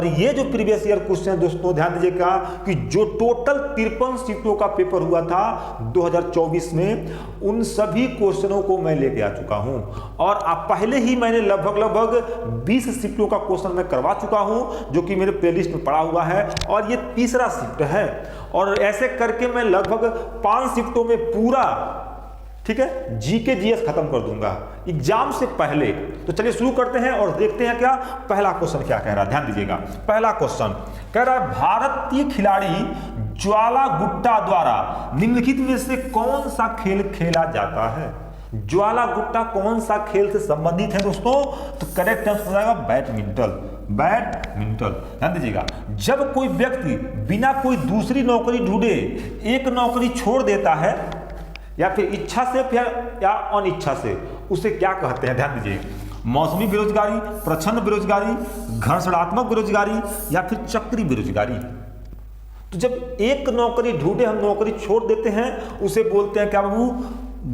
ये जो previous year question है दोस्तों ध्यान दीजिएगा कि जो टोटल 53 सीटों का पेपर हुआ था 2024 में, उन सभी क्वेश्चनों को मैं लेके आ चुका हूं और आप पहले ही मैंने लगभग 20 सीटों का क्वेश्चन मैं करवा चुका हूं जो कि मेरे प्लेलिस्ट में पड़ा हुआ है और ये तीसरा शिफ्ट है और ऐसे करके मैं लगभग 5 शिफ्टों में पूरा, ठीक है, जीके जीएस खत्म कर दूंगा एग्जाम से पहले। तो चलिए शुरू करते हैं और देखते हैं क्या पहला क्वेश्चन क्या कह रहा है। ध्यान दीजिएगा, पहला क्वेश्चन कह रहा है भारतीय खिलाड़ी ज्वाला गुट्टा द्वारा निम्नलिखित में से कौन सा खेल खेला जाता है। ज्वाला गुट्टा कौन सा खेल से संबंधित है दोस्तों? तो करेक्ट आंसर हो जाएगा बैडमिंटन। बैडमिंटन। ध्यान दीजिएगा, जब कोई व्यक्ति बिना कोई दूसरी नौकरी ढूंढे एक नौकरी छोड़ देता है या फिर इच्छा से या अनिच्छा से, उसे क्या कहते हैं? ध्यान दीजिए, मौसमी बेरोजगारी, प्रच्छन्न बेरोजगारी, घर्षणात्मक बेरोजगारी या फिर चक्री बेरोजगारी। तो जब एक नौकरी ढूंढे हम नौकरी छोड़ देते हैं उसे बोलते हैं क्या बाबू?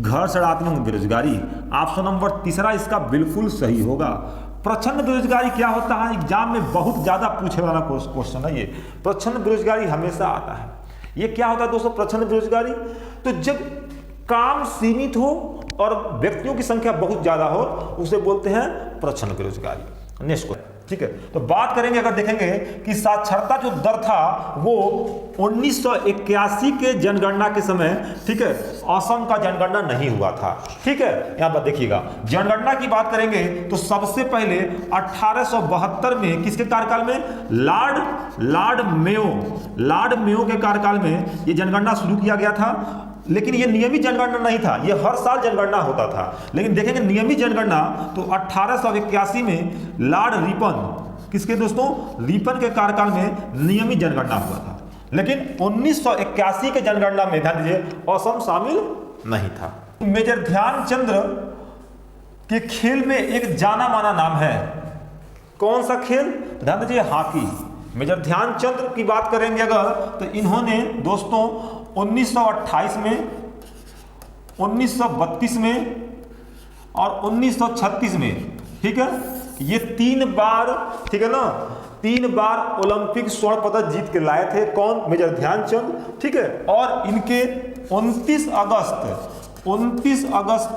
घर्षणात्मक बेरोजगारी। ऑप्शन नंबर तीसरा इसका बिल्कुल सही होगा। प्रच्छन्न बेरोजगारी क्या होता है? एग्जाम में बहुत ज्यादा पूछे वाला क्वेश्चन है ये। प्रच्छन्न बेरोजगारी हमेशा आता है। ये क्या होता है दोस्तों प्रच्छन्न बेरोजगारी? तो जब काम सीमित हो और व्यक्तियों की संख्या बहुत ज्यादा हो उसे बोलते हैं प्रच्छन्न बेरोजगारी। नेक्स्ट क्वेश्चन, ठीक है। तो बात करेंगे, अगर देखेंगे कि साक्षरता जो दर था वो 1981 के जनगणना के समय, ठीक है, असम का जनगणना नहीं हुआ था, ठीक है। यहां पर देखिएगा, जनगणना की बात करेंगे तो सबसे पहले 1872 में किसके कार्यकाल में? लॉर्ड मेयो के कार्यकाल में ये जनगणना शुरू किया गया था। लेकिन ये नियमित जनगणना नहीं था, ये हर साल जनगणना होता था। लेकिन देखेंगे नियमित जनगणना तो 1881 में लॉर्ड रिपन, किसके दोस्तों? रिपन के कार्यकाल में नियमित जनगणना हुआ था। लेकिन 1981 के जनगणना में ध्यान दीजिए असम शामिल नहीं था। मेजर ध्यानचंद के खेल में एक जाना माना नाम है, कौन सा खेल? ध्यान दीजिए हॉकी। मेजर ध्यानचंद की बात करेंगे अगर तो इन्होंने दोस्तों 1928 में, 1932 में और 1936 में, ठीक है, ये 3 बार, ठीक है ना, 3 बार ओलंपिक स्वर्ण पदक जीत के लाए थे। कौन? मेजर ध्यानचंद, ठीक है। और इनके 29 अगस्त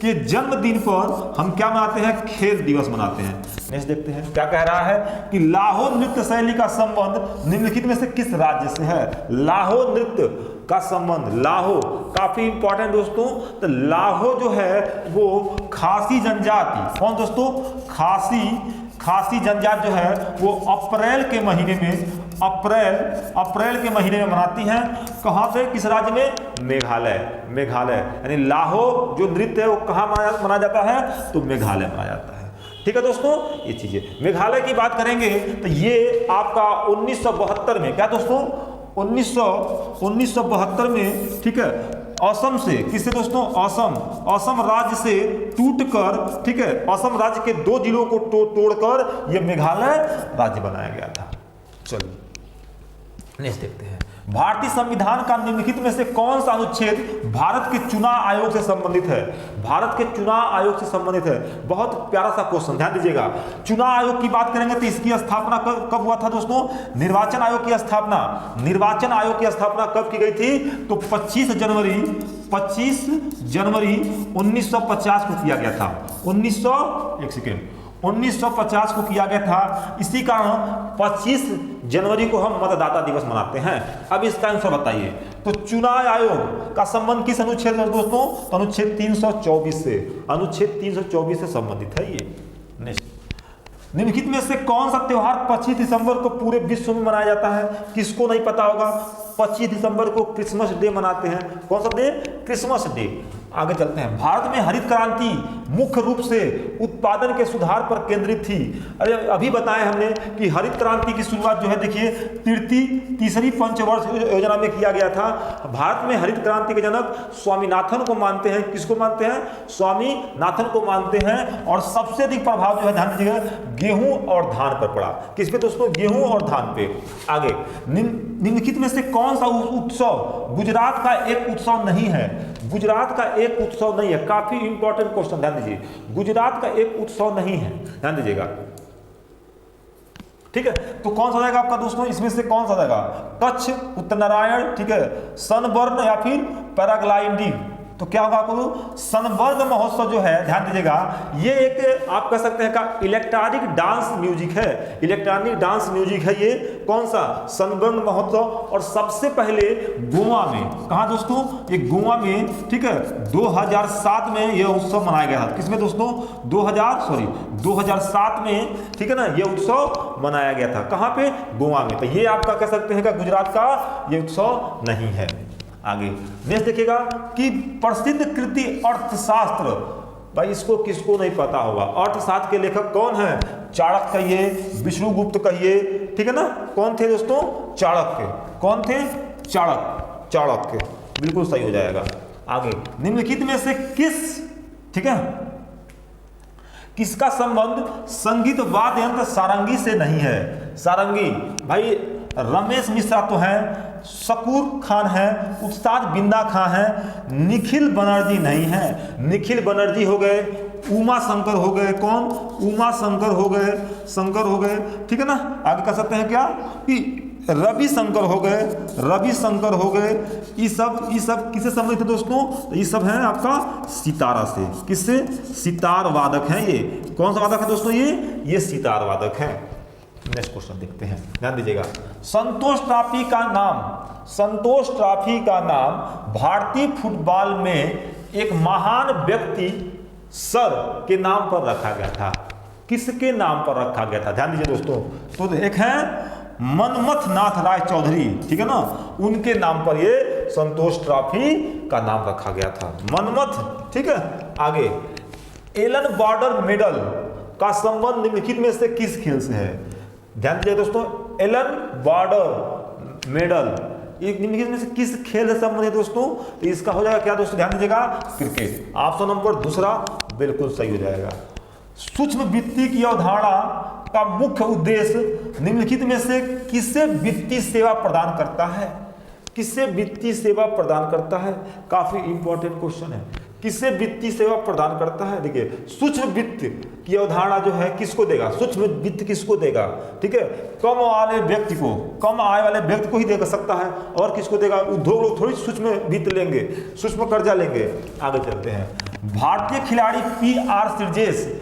के जन्मदिन पर हम क्या मनाते हैं? खेल दिवस मनाते हैं। नेक्स्ट देखते हैं क्या कह रहा है कि लाहो नृत्य शैली का संबंध निम्नलिखित में से किस राज्य से है? लाहो नृत्य का संबंध, लाहो काफी इंपॉर्टेंट दोस्तों। तो लाहो जो है वो खासी जनजाति, कौन दोस्तों? खासी जनजाति जो है वो अप्रैल के महीने में मनाती हैं। कहां से? किस राज्य में? मेघालय। यानी लाहो जो नृत्य है वो कहां मनाया जाता है? तो मेघालय मनाया जाता है, ठीक है दोस्तों। ये चीजें मेघालय की बात करेंगे तो ये आपका 1972 में, क्या दोस्तों? 1972 में, ठीक है, असम से, किससे दोस्तों? असम राज्य से टूटकर, ठीक है, असम राज्य के 2 जिलों को तोड़कर यह मेघालय राज्य बनाया गया था। चलिए नेक्स्ट देखते हैं, भारतीय संविधान का निम्नलिखित में से कौन सा अनुच्छेद भारत के चुनाव आयोग से संबंधित है? भारत के चुनाव आयोग से संबंधित है। बहुत प्यारा सा क्वेश्चन, ध्यान दीजिएगा। चुनाव आयोग की बात करेंगे तो इसकी स्थापना कब हुआ था दोस्तों? निर्वाचन आयोग की स्थापना कब की गई थी? तो 25 जनवरी 1950 को किया गया था। 1950 को किया गया था। इसी कारण 25 जनवरी को हम मतदाता दिवस मनाते हैं। अब इसका आंसर बताइए। तो चुनाव आयोग का संबंध किस अनुच्छेद में दोस्तों? तो अनुच्छेद 324 से संबंधित है ये। नेक्स्ट, निम्नलिखित में से कौन सा त्योहार 25 दिसंबर को पूरे विश्व में मनाया जाता है? किसको नहीं पता होगा? 25 दिसंबर को क्रिसमस डे मनाते हैं। कौन सा डे? Christmas day. आगे चलते हैं, भारत में हरित क्रांति मुख्य रूप से उत्पादन के सुधार पर केंद्रित थी। अरे अभी बताया हमने कि हरित क्रांति की शुरुआत जो है देखिए तीसरी पंचवर्ष योजना में किया गया था। भारत में हरित क्रांति के जनक स्वामीनाथन को मानते हैं। किसको मानते हैं? स्वामीनाथन को मानते हैं। और सबसे अधिक प्रभाव जो है ध्यान दीजिएगा गेहूं और धान पर पड़ा। किस पे दोस्तों? गेहूं और धान पे। आगे, निम्नलिखित में से कौन सा उत्सव गुजरात का एक उत्सव नहीं है? गुजरात का एक उत्सव नहीं है। काफी इंपॉर्टेंट क्वेश्चन, ध्यान दीजिए। गुजरात का एक उत्सव नहीं है, ध्यान दीजिएगा। ठीक है, तो कौन सा जाएगा आपका दोस्तों, इसमें से कौन सा जाएगा, कच्छ, उत्तर नारायण, ठीक है, सनबर्न या फिर पैराग्लाइडिंग। तो क्या होगा आपको, सनबर्न महोत्सव जो है, ध्यान दीजिएगा, ये एक आप कह सकते हैं का इलेक्ट्रॉनिक डांस म्यूजिक है, इलेक्ट्रॉनिक डांस म्यूजिक है ये, कौन सा, सनबर्न महोत्सव। और सबसे पहले गोवा में, कहा दोस्तों, ये गोवा में, ठीक है, 2007 में यह उत्सव मनाया गया था। किसमें दोस्तों, 2007 में, ठीक है ना, यह उत्सव मनाया गया था। कहां पे, गोवा में। तो ये आपका कह सकते हैं का गुजरात का ये उत्सव नहीं है। आगे नेक्स्ट देखिएगा कि प्रसिद्ध कृति अर्थशास्त्र, भाई इसको किसको नहीं पता होगा, अर्थशास्त्र के लेखक कौन है, चाणक्य कहिए, विष्णुगुप्त कहिए, ठीक है ना, कौन थे दोस्तों, चाणक्य, कौन थे, चाणक्य, बिल्कुल सही हो जाएगा। आगे निम्नलिखित में से किस, ठीक है, किसका संबंध संगीत वाद्य यंत्र सारंगी से नहीं है। सारंगी, भाई रमेश मिश्रा तो है, शकूर खान है, उस्ताद बिंदा खां है, निखिल बनर्जी नहीं है। निखिल बनर्जी हो गए, उमा शंकर हो गए, कौन, उमा शंकर हो गए, ठीक है ना। आगे कह सकते हैं क्या कि रवि शंकर हो गए, ये सब किससे संबंधित है दोस्तों, ये सब है आपका सितारा से। किससे, सितार वादक हैं ये। कौन सा वादक है दोस्तों, ये सितार वादक हैं। नेक्स्ट क्वेश्चन देखते हैं, ध्यान दीजिएगा। संतोष ट्रॉफी का नाम भारतीय फुटबॉल में एक महान व्यक्ति सर के नाम पर रखा गया था। किसके नाम पर रखा गया था, ध्यान दीजिए दोस्तों। तो एक है मनमथ नाथ राय चौधरी, ठीक है ना, उनके नाम पर ये संतोष ट्रॉफी का नाम रखा गया था, मनमथ, ठीक है। आगे एलन बॉर्डर मेडल का संबंध निम्नलिखित में से किस खेल से है। ध्यान दीजिए दोस्तों, एलन बॉर्डर मेडल एक निम्नलिखित में से किस खेल से संबंधित है दोस्तों, तो इसका हो जाएगा क्या दोस्तों, ध्यान दीजिएगा, क्रिकेट। ऑप्शन नंबर दूसरा बिल्कुल सही हो जाएगा। सूक्ष्म वित्तीय की अवधारणा का मुख्य उद्देश्य निम्नलिखित में से किससे वित्तीय सेवा प्रदान करता है। किससे वित्तीय सेवा प्रदान करता है, काफी इंपॉर्टेंट क्वेश्चन है। किससे वित्तीय सेवा प्रदान करता है, देखिए सूक्ष्म वित्त की अवधारणा जो है किसको देगा, सूक्ष्म वित्त किसको देगा, ठीक है, कम आय वाले व्यक्ति को ही दे सकता है, और किसको देगा, उद्योग लोग थोड़ी सूक्ष्म वित्त लेंगे, सूक्ष्म कर्जा लेंगे। आगे चलते हैं। भारतीय खिलाड़ी पी.आर. श्रीजेश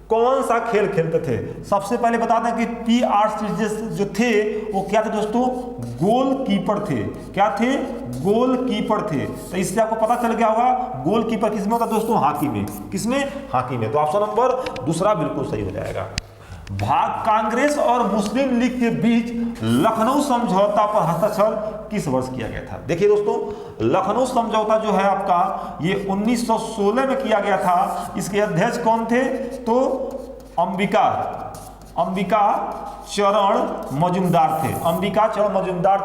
कौन सा खेल खेलते थे। सबसे पहले बता दें कि पी.आर. श्रीजेश जो थे वो क्या थे दोस्तों, गोलकीपर थे। क्या थे, गोलकीपर थे। तो इससे आपको पता चल गया होगा गोलकीपर किसमें होता है दोस्तों, हॉकी में। किसमें, हॉकी में। तो ऑप्शन नंबर दूसरा बिल्कुल सही हो जाएगा। कांग्रेस और मुस्लिम लीग के बीच लखनऊ समझौता पर हस्ताक्षर किस वर्ष किया गया था। देखिए दोस्तों, लखनऊ समझौता जो है आपका ये 1916 में किया गया था। इसके अध्यक्ष कौन थे, तो अंबिका चरण मजूमदार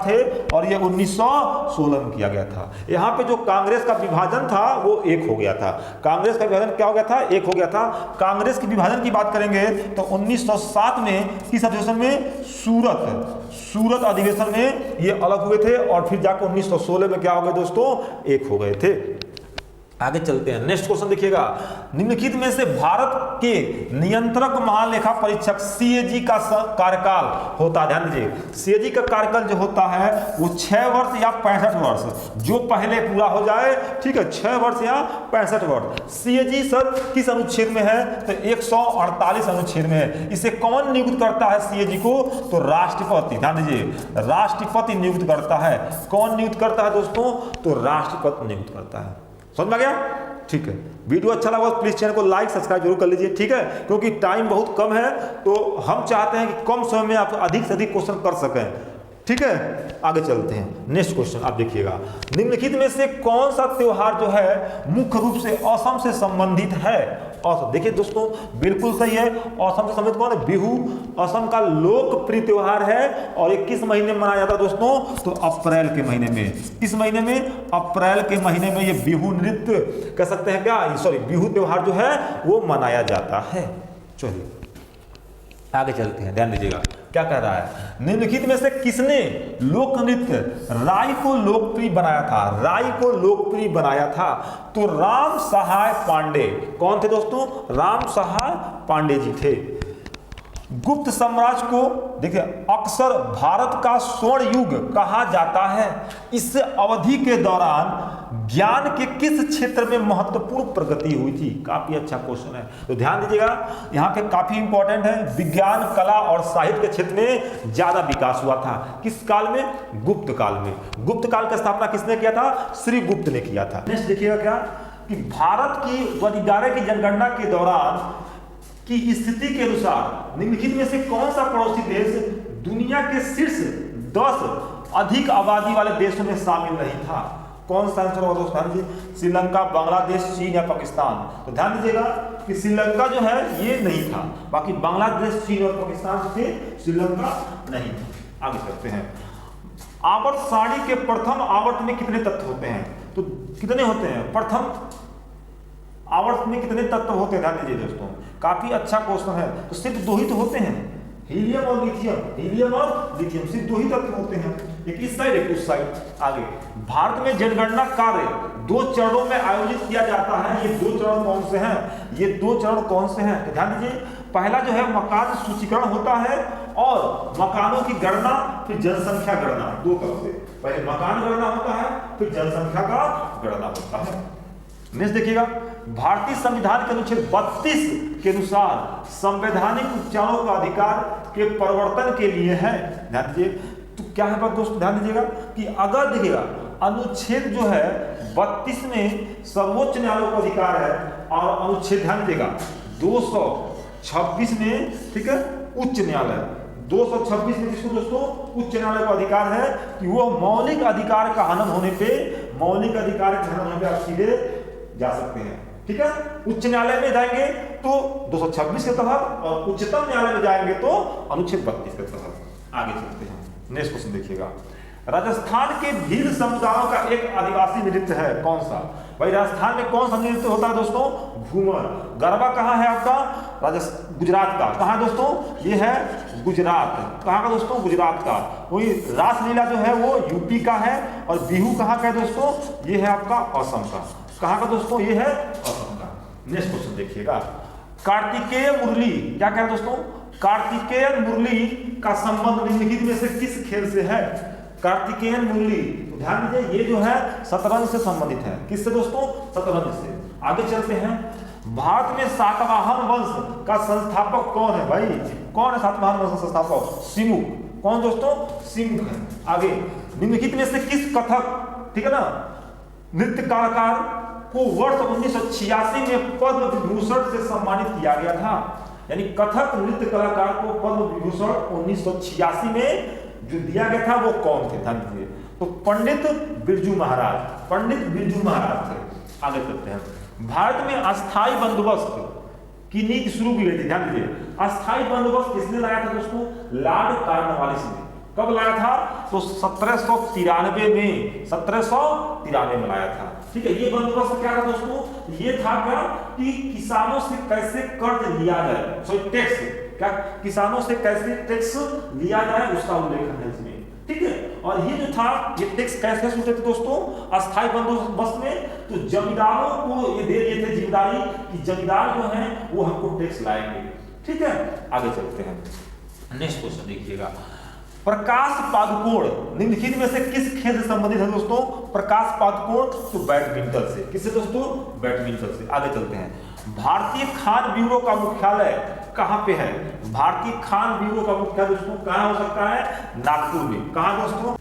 थे, और ये 1916 में किया गया था। यहाँ पे जो कांग्रेस का विभाजन था वो एक हो गया था। कांग्रेस का विभाजन क्या हो गया था, एक हो गया था। कांग्रेस के विभाजन की बात करेंगे तो 1907 में किस अधिवेशन में, सूरत अधिवेशन में ये अलग हुए थे, और फिर जाकर 1916 में क्या हो गए दोस्तों, एक हो गए थे। आगे चलते हैं, नेक्स्ट क्वेश्चन देखिएगा। निम्नलिखित में से भारत के नियंत्रक महालेखा परीक्षक CAG का कार्यकाल होता है, ध्यान दीजिए, CAG का कार्यकाल जो होता है वो 6 वर्ष या 65 वर्ष, जो पहले पूरा हो जाए, ठीक है, 6 वर्ष या 65 वर्ष। CAG सर किस अनुच्छेद में है, तो 148 अनुच्छेद में है। इसे कौन नियुक्त करता है CAG को, तो राष्ट्रपति। ध्यान दीजिए, राष्ट्रपति नियुक्त करता है। कौन नियुक्त करता है दोस्तों, तो राष्ट्रपति नियुक्त करता है। समझ में आ गया, ठीक है। वीडियो अच्छा लगा प्लीज चैनल को लाइक सब्सक्राइब जरूर कर लीजिए, ठीक है, क्योंकि टाइम बहुत कम है, तो हम चाहते हैं कि कम समय में आप अधिक से अधिक क्वेश्चन कर सकें, ठीक है। आगे चलते हैं, नेक्स्ट क्वेश्चन आप देखिएगा। निम्नलिखित में से कौन सा त्योहार जो है मुख्य रूप से असम से संबंधित है। असम, देखिए दोस्तों बिल्कुल सही है, असम से संबंधित कौन है, बिहू असम का लोकप्रिय त्योहार है, और ये किस महीने में मनाया जाता है दोस्तों, तो अप्रैल के महीने में। किस महीने में, अप्रैल के महीने में ये बिहू नृत्य कह सकते हैं क्या, सॉरी बिहू त्योहार जो है वो मनाया जाता है। चलिए आगे चलते हैं, ध्यान दीजिएगा क्या कह रहा है। निम्नलिखित में से किसने लोक नृत्य राई को लोकप्रिय बनाया था, तो राम सहाय पांडे। कौन थे दोस्तों, राम सहाय पांडे जी थे। गुप्त साम्राज्य को देखिए अक्सर भारत का स्वर्ण युग कहा जाता है। इस अवधि के दौरान ज्ञान के किस क्षेत्र में महत्वपूर्ण प्रगति हुई थी? काफी अच्छा क्वेश्चन है, तो ध्यान दीजिएगा, यहाँ पे काफी इंपॉर्टेंट है। विज्ञान, कला और साहित्य के क्षेत्र में ज्यादा विकास हुआ था। किस काल में? गुप्त काल में। गुप्त काल की स्थापना किसने किया था? श्री गुप्त ने किया था। नेक्स्ट देखिएगा क्या कि भारत की 2011 की जनगणना के दौरान की स्थिति के अनुसार निम्नलिखित में से कौन सा पड़ोसी देश दुनिया के शीर्ष 10 अधिक आबादी वाले देशों में शामिल नहीं था? कौन सा आंसर होगा दोस्तों? श्रीलंका, बांग्लादेश, चीन या पाकिस्तान? तो ध्यान दीजिएगा कि श्रीलंका जो है ये नहीं था, बाकी बांग्लादेश, चीन और पाकिस्तान से श्रीलंका नहीं था। आगे चलते हैं। आवर्त सारणी के प्रथम आवर्त में कितने तत्व होते हैं? तो कितने होते हैं? प्रथम आवर्त में कितने तत्व होते हैं? ध्यान दीजिए दोस्तों, काफी अच्छा क्वेश्चन है। तो सिर्फ 2 ही तो होते हैं, हीलियम और लिथियम। हीलियम और लिथियम सिर्फ 2 ही तत्व होते हैं, एक इस साइड एक उस साइड। आगे, भारत में जनगणना कार्य 2 चरणों में आयोजित किया जाता है। ये 2 चरण कौन से हैं? ये 2 चरण कौन से हैं? तो ध्यान दीजिए, पहला जो है मकान सूचीकरण होता है और मकानों की गणना, फिर जनसंख्या गणना। 2 तरह से, पहले मकान गणना होता है, फिर जनसंख्या का गणना होता है। नेक्स्ट देखिएगा, भारतीय संविधान के अनुच्छेद 32 के अनुसार संवैधानिक उपचारों का अधिकार के प्रवर्तन के लिए है। ध्यान दीजिए, तो क्या है बात दोस्तों? ध्यान दीजिएगा कि अगर देखिएगा अनुच्छेद जो है 32 में सर्वोच्च न्यायालय को अधिकार है और अनुच्छेद ध्यान दीजिएगा 226 में, ठीक है, उच्च न्यायालय 226 में जिसको दोस्तों उच्च न्यायालय को अधिकार है कि वो मौलिक अधिकार का हनन होने पे, मौलिक अधिकार के हनन होने पे आप सीधे जा सकते हैं। ठीक है, उच्च न्यायालय में जाएंगे तो 226 के तहत और उच्चतम न्यायालय में जाएंगे तो अनुच्छेद 32 के तहत। आगे चलते हैं, नेक्स्ट क्वेश्चन देखिएगा। राजस्थान के भील समुदायों का एक आदिवासी नृत्य है, कौन सा? भाई राजस्थान में कौन सा नृत्य होता है दोस्तों? घूमर। गरबा कहाँ है आपका? गुजरात का। कहाँ है दोस्तों? ये है गुजरात। कहाँ का दोस्तों? गुजरात का। वही रासलीला जो है वो यूपी का है और बिहू कहाँ का है दोस्तों? ये है आपका असम का। कहाँ का दोस्तों? ये है असम का। नेक्स्ट क्वेश्चन देखिएगा, कार्तिकेय मुरली क्या कह रहे हैं दोस्तों? कार्तिकेय मुरली का संबंध निम्नलिखित में से किस खेल से है? कार्तिकेय मुरली, तो ध्यान दीजिए ये जो है शतरंज से संबंधित है। किससे दोस्तों? शतरंज से। आगे चलते हैं, भारत में सातवाहन वंश का संस्थापक कौन है? भाई कौन है सातवाहन वंश का संस्थापक? सिमुक। कौन दोस्तों? सिमुक है। आगे, निम्नलिखित में से किस कथक, ठीक है ना, नृत्य कलाकार को वर्ष 1986 में पद्म विभूषण से सम्मानित किया गया था? यानी कथक नृत्य कलाकार को पद्म विभूषण 1986 में जो दिया गया था वो कौन थे? ध्यान दीजिए, तो पंडित बिरजू महाराज, पंडित बिरजू महाराज थे। आगे चलते हैं, भारत में अस्थायी बंदोबस्त की नीति शुरू की गई थी। ध्यान दीजिए, अस्थायी बंदोबस्त किसने लाया था दोस्तों? लॉर्ड कॉर्नवालिस ने। कब लाया था? तो 1793 में, 1793 में लाया था। ठीक है, ये बंदोबस्त क्या था दोस्तों? ये था क्या कि किसानों से कैसे कर्ज लिया जाए, सॉरी टैक्स, क्या किसानों से कैसे टैक्स लिया जाए उसका उल्लेखन है इसमें। ठीक है, और ये जो था ये टैक्स कैसे होते थे दोस्तों? अस्थायी बंदोबस्त में तो जमींदारों को ये दे दिए थे जिम्मेदारी कि जमींदार जो है वो हमको टैक्स लाएंगे। ठीक है, आगे चलते हैं, नेक्स्ट क्वेश्चन देखिएगा, प्रकाश पादुकोण निम्नलिखित में से किस खेल से संबंधित है दोस्तों? प्रकाश पादुकोण तो बैडमिंटन से। किससे दोस्तों? बैडमिंटन से। आगे चलते हैं, भारतीय खान ब्यूरो का मुख्यालय कहाँ पे है? भारतीय खान ब्यूरो का मुख्यालय दोस्तों कहाँ हो सकता है? नागपुर में। कहाँ दोस्तों?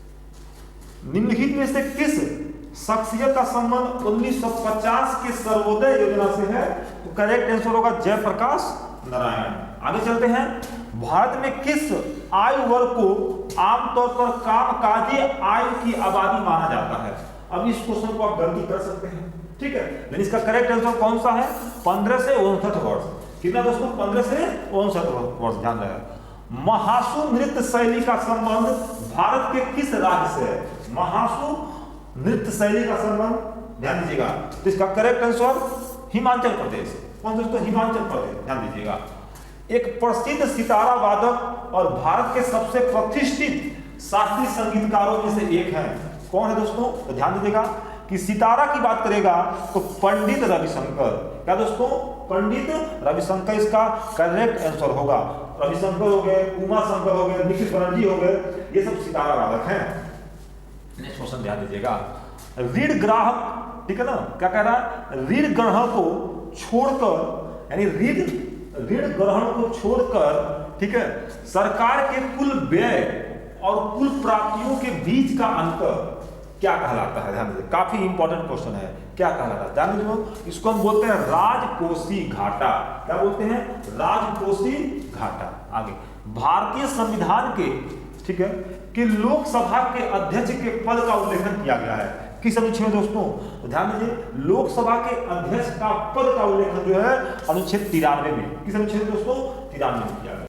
निम्नलिखित में से किस शख्सियत का संबंध 1950 के सर्वोदय योजना से है? तो करेक्ट आंसर होगा जयप्रकाश नारायण। आगे चलते हैं, भारत में किस आयु वर्ग को आमतौर पर कामकाजी आयु की आबादी माना जाता है? अब इस क्वेश्चन को आप गलती कर सकते हैं, ठीक है, लेकिन इसका करेक्ट आंसर कौन सा है? 15 से 59 वर्ष। कितना दोस्तों? 15 से 59 वर्ष। ध्यान रहे, महासु नृत्य शैली का संबंध भारत के किस राज्य से है? महासु नृत्य शैली का संबंध, ध्यान दीजिएगा, तो इसका करेक्ट आंसर हिमाचल प्रदेश। कौन दोस्तों? हिमाचल प्रदेश। ध्यान दीजिएगा, एक प्रसिद्ध सितारा वादक और भारत के सबसे प्रतिष्ठित शास्त्रीय संगीतकारों में से एक है। कौन है दोस्तों? तो ध्यान दीजिएगा कि सितारा की बात करेगा तो पंडित रविशंकर। क्या दोस्तों? पंडित रविशंकर इसका करेक्ट आंसर होगा। रविशंकर हो गए, उमा शंकर हो गए, निखिल बनर्जी हो गए, ये सब सितारा वादक हैं। नेक्स्ट क्वेश्चन ध्यान दीजिएगा, ऋण ग्राहक, ठीक है ना, क्या कह रहा है, ऋण ग्रहण को छोड़कर, यानी ऋण ग्रहण को छोड़कर, ठीक है, सरकार के कुल व्यय और कुल प्राप्तियों के बीच का अंतर क्या कहलाता है? ध्यान दीजिए, काफी इंपॉर्टेंट क्वेश्चन है, क्या कहलाता है? ध्यान दीजिए, इसको हम बोलते हैं राजकोषीय घाटा। क्या बोलते हैं? राजकोषीय घाटा। आगे, भारतीय संविधान के, ठीक है, कि लोकसभा के अध्यक्ष के पद का उल्लेखन किया गया है। किस अनुच्छेद में दोस्तों? ध्यान दीजिए, लोकसभा के अध्यक्ष का पद का उल्लेखन जो है अनुच्छेद 93 में, किस अनुच्छेद में दोस्तों? 93 में किया गया।